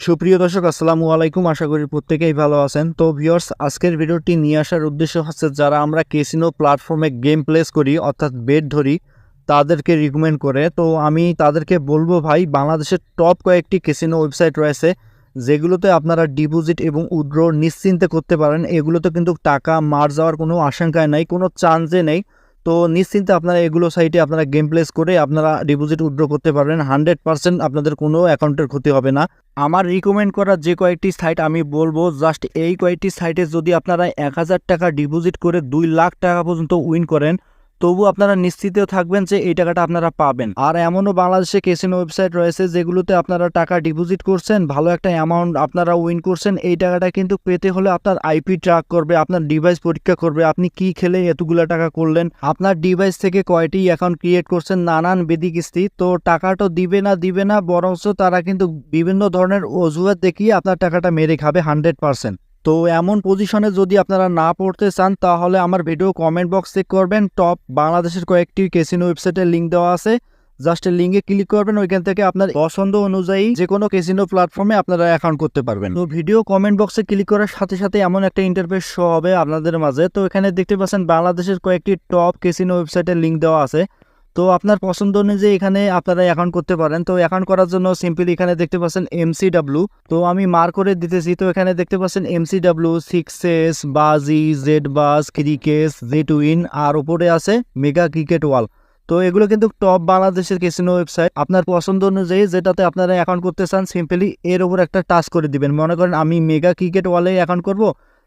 সুপ্রিয় দর্শক আসসালামু আলাইকুম, আশা করি প্রত্যেকেই ভালো আছেন। তো ভিউয়ার্স, আজকের ভিডিওটি নিয়ে আসার উদ্দেশ্য হচ্ছে যারা আমরা ক্যাসিনো প্ল্যাটফর্মে গেম প্লেস করি অর্থাৎ বেট ধরি তাদেরকে রিকমেন্ড করে। তো আমি তাদেরকে বলবো ভাই, বাংলাদেশের টপ কয়েকটি ক্যাসিনো ওয়েবসাইট রয়েছে যেগুলোতে আপনারা ডিপোজিট এবং উইথড্র নিশ্চিন্তে করতে পারেন। এগুলোতে কিন্তু টাকা মার যাওয়ার কোনো আশঙ্কায় নেই, কোনো চান্সে নেই। তো নিশ্চিন্তে আপনারা এগুলো সাইটে আপনারা গেম প্লেস করে আপনারা ডিপোজিট উইথড্র করতে পারবেন। 100% আপনাদের কোনো অ্যাকাউন্টের ক্ষতি হবে না। আমার রিকমেন্ড করা যে কয়েকটি সাইট আমি বলবো, জাস্ট এই কয়েকটি সাইটে যদি আপনারা 1000 টাকা ডিপোজিট করে 2 লাখ টাকা পর্যন্ত উইন করেন, তবু আপনারা নিশ্চিত থাকবেন যে এই টাকাটা আপনারা পাবেন। আর এমনও বাংলাদেশে ক্যাসিনো ওয়েবসাইট রয়েছে যেগুলোতে আপনারা টাকা ডিপোজিট করছেন, ভালো একটা অ্যামাউন্ট আপনারা উইন করছেন। এই টাকাটা কিন্তু পেতে হলে আপনার আইপি ট্র্যাক করবে, আপনার ডিভাইস পরীক্ষা করবে, আপনি কি খেলে এতগুলো টাকা করলেন, আপনার ডিভাইস থেকে কয়টি অ্যাকাউন্ট ক্রিয়েট করছেন, নানান বেদিকিস্তি। তো টাকাটা দিবে না বরঞ্চ তারা কিন্তু বিভিন্ন ধরনের অজুহাত দেখিয়ে আপনার টাকাটা মেরে খাবে 100%। তো এমন পজিশনে যদি আপনারা না পড়তে চান তাহলে আমার ভিডিও কমেন্ট বক্স চেক করবেন, টপ বাংলাদেশের কয়েকটি ক্যাসিনো ওয়েবসাইটের লিঙ্ক দেওয়া আছে। জাস্ট লিঙ্কে ক্লিক করবেন, ওইখান থেকে আপনার পছন্দ অনুযায়ী যে কোনো ক্যাসিনো প্ল্যাটফর্মে আপনারা অ্যাকাউন্ট করতে পারবেন। তো ভিডিও কমেন্ট বক্সে ক্লিক করার সাথে সাথে এমন একটা ইন্টারফেস শো হবে আপনাদের মাঝে। তো এখানে দেখতে পাচ্ছেন বাংলাদেশের কয়েকটি টপ ক্যাসিনো ওয়েবসাইটের লিঙ্ক দেওয়া আছে। তো আপনার পছন্দ অনুযায়ী এখানে আপনারা অ্যাকাউন্ট করতে পারেন। তো অ্যাকাউন্ট করার জন্য সিম্পলি এখানে দেখতে পাচ্ছেন MCW, তো আমি মার্ক করে দিতেছি। তো এখানে দেখতে পাচ্ছেন MCW, সিক্সেস, বাজি, জেড বাস, ক্রিকেস, জেট উইন, আর উপরে আছে মেগা ক্রিকেট ওয়াল। তো এগুলো কিন্তু টপ বাংলাদেশের ক্যাসিনো ওয়েবসাইট। আপনার পছন্দ অনুযায়ী যেটাতে আপনারা অ্যাকাউন্ট করতে চান সিম্পলি এর উপর একটা টাচ করে দিবেন। মনে করেন আমি মেগা ক্রিকেট ওয়ালে অ্যাকাউন্ট করব,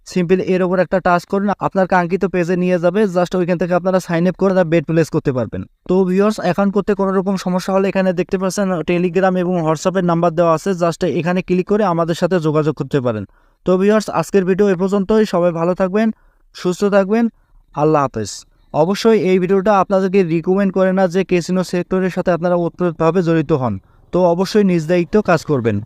সিম্পলি এর উপর একটা টাচ করুন, আপনার কাঙ্ক্ষিত পেজে নিয়ে যাবে। জাস্ট ওইখান থেকে আপনারা সাইন আপ করে বেট প্লেস করতে পারবেন। তো ভিউয়ার্স, অ্যাকাউন্ট করতে কোনো রকম সমস্যা হলে এখানে দেখতে পাচ্ছেন টেলিগ্রাম এবং হোয়াটসঅ্যাপের নাম্বার দেওয়া আছে, জাস্ট এখানে ক্লিক করে আমাদের সাথে যোগাযোগ করতে পারেন। তো ভিউয়ার্স, আজকের ভিডিও এ পর্যন্তই। সবাই ভালো থাকবেন, সুস্থ থাকবেন, আল্লাহ হাফেজ। অবশ্যই এই ভিডিওটা আপনাদেরকে রিকমেন্ড করে না যে ক্যাসিনো সেক্টরের সাথে আপনারা ওতপ্রোতভাবে জড়িত হন। তো অবশ্যই নিজ দায়িত্ব কাজ করবেন।